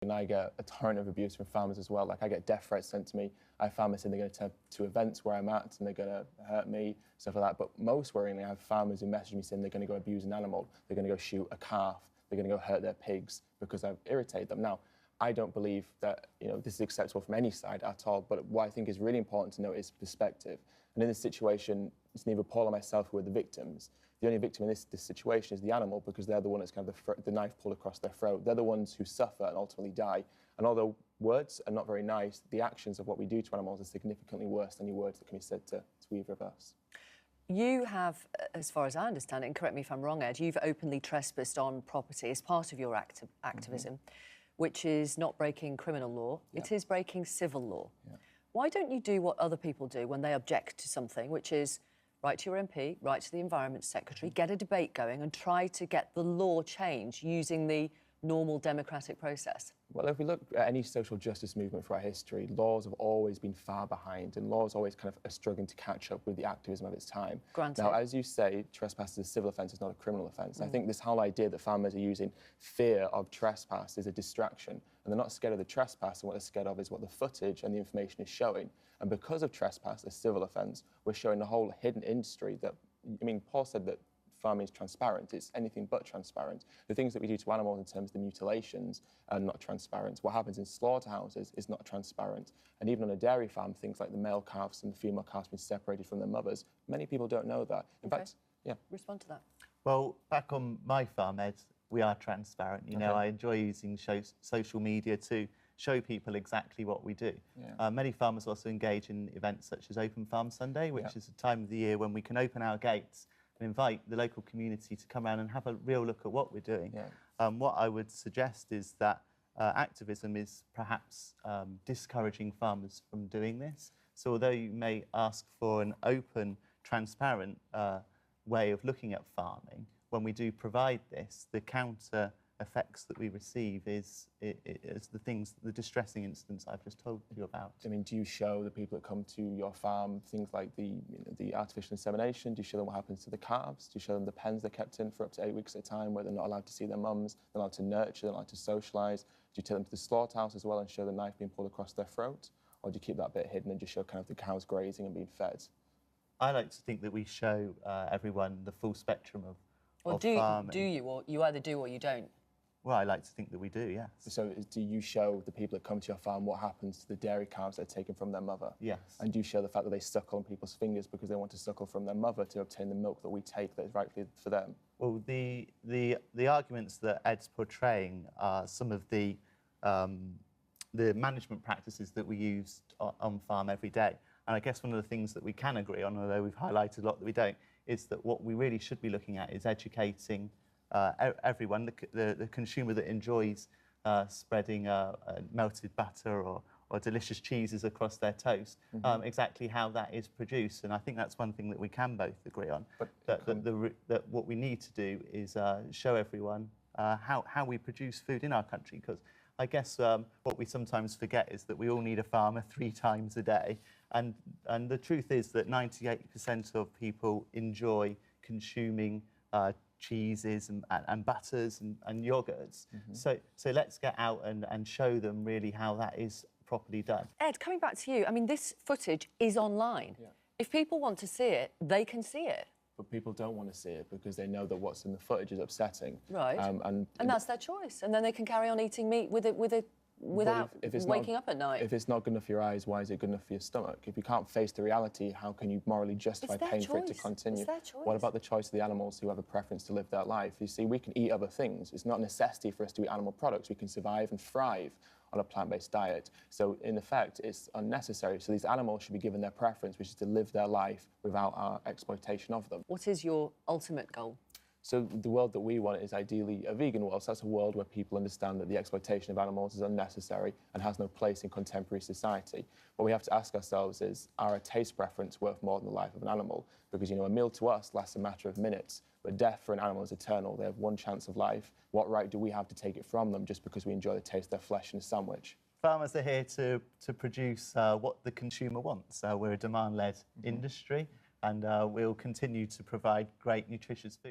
and I get a torrent of abuse from farmers as well. Like, I get death threats sent to me. I have farmers saying they're going to turn to events where I'm at and they're going to hurt me, stuff like that. But most worryingly, I have farmers who message me saying they're going to go abuse an animal, they're going to go shoot a calf, they're going to go hurt their pigs because I've irritated them. Now, I don't believe that this is acceptable from any side at all, but what I think is really important to note is perspective. And in this situation, it's neither Paul or myself who are the victims. The only victim in this situation is the animal, because they're the one that's kind of the knife pulled across their throat. They're the ones who suffer and ultimately die. And although words are not very nice, the actions of what we do to animals are significantly worse than any words that can be said to either of us. You have, as far as I understand it, and correct me if I'm wrong, Ed, you've openly trespassed on property as part of your activism, which is not breaking criminal law, it is breaking civil law. Why don't you do what other people do when they object to something, which is write to your MP, write to the Environment Secretary, get a debate going and try to get the law changed using the normal democratic process? Well, if we look at any social justice movement throughout history, laws have always been far behind, and laws always kind of are struggling to catch up with the activism of its time. Granted. Now, as you say, trespass is a civil offence, it's not a criminal offence. I think this whole idea that farmers are using fear of trespass is a distraction, and they're not scared of the trespass, and what they're scared of is what the footage and the information is showing. And because of trespass, a civil offence, we're showing a whole hidden industry that, I mean, Paul said that farming is transparent. It's anything but transparent. The things that we do to animals in terms of the mutilations are not transparent. What happens in slaughterhouses is not transparent. And even on a dairy farm, things like the male calves and the female calves being separated from their mothers, many people don't know that. In fact, Respond to that. Well, back on my farm, Ed, we are transparent. You know, I enjoy using social media to show people exactly what we do. Many farmers also engage in events such as Open Farm Sunday, which is a time of the year when we can open our gates and invite the local community to come around and have a real look at what we're doing. What I would suggest is that activism is perhaps discouraging farmers from doing this. So although you may ask for an open, transparent way of looking at farming, when we do provide this, the counter effects that we receive is the distressing instance I've just told you about. I mean, do you show the people that come to your farm things like the artificial insemination? Do you show them what happens to the calves? Do you show them the pens they're kept in for up to 8 weeks at a time, where they're not allowed to see their mums, they're not allowed to nurture, they're not allowed to socialise? Do you take them to the slaughterhouse as well and show the knife being pulled across their throat? Or do you keep that bit hidden and just show kind of the cows grazing and being fed? I like to think that we show everyone the full spectrum of farming. Do you, or you either do or you don't? Well, I like to think that we do, yes. So do you show the people that come to your farm what happens to the dairy calves that are taken from their mother? Yes. And do you show the fact that they suckle on people's fingers because they want to suckle from their mother to obtain the milk that we take that is rightfully for them? Well, the arguments that Ed's portraying are some of the management practices that we use on farm every day. And I guess one of the things that we can agree on, although we've highlighted a lot that we don't, is that what we really should be looking at is educating everyone, the consumer that enjoys spreading melted butter or delicious cheeses across their toast, exactly how that is produced. And I think that's one thing that we can both agree on, that what we need to do is show everyone how we produce food in our country, because I guess what we sometimes forget is that we all need a farmer 3 times a day. And the truth is that 98% of people enjoy consuming cheeses and butters and yogurts. So let's get out and show them really how that is properly done. Ed, coming back to you, I mean, this footage is online. If people want to see it, they can see it. But people don't want to see it because they know that what's in the footage is upsetting. Right. And that's their choice. And then they can carry on eating meat without waking up at night. If it's not good enough for your eyes, why is it good enough for your stomach? If you can't face the reality, how can you morally justify paying for it to continue? It's their choice. What about the choice of the animals who have a preference to live their life? You see, we can eat other things. It's not a necessity for us to eat animal products. We can survive and thrive on a plant-based diet. So, in effect, it's unnecessary. So these animals should be given their preference, which is to live their life without our exploitation of them. What is your ultimate goal? So the world that we want is ideally a vegan world. So that's a world where people understand that the exploitation of animals is unnecessary and has no place in contemporary society. What we have to ask ourselves is, are a taste preference worth more than the life of an animal? Because, a meal to us lasts a matter of minutes, but death for an animal is eternal. They have one chance of life. What right do we have to take it from them just because we enjoy the taste of their flesh in a sandwich? Farmers are here to produce what the consumer wants. We're a demand-led industry, and we'll continue to provide great, nutritious food.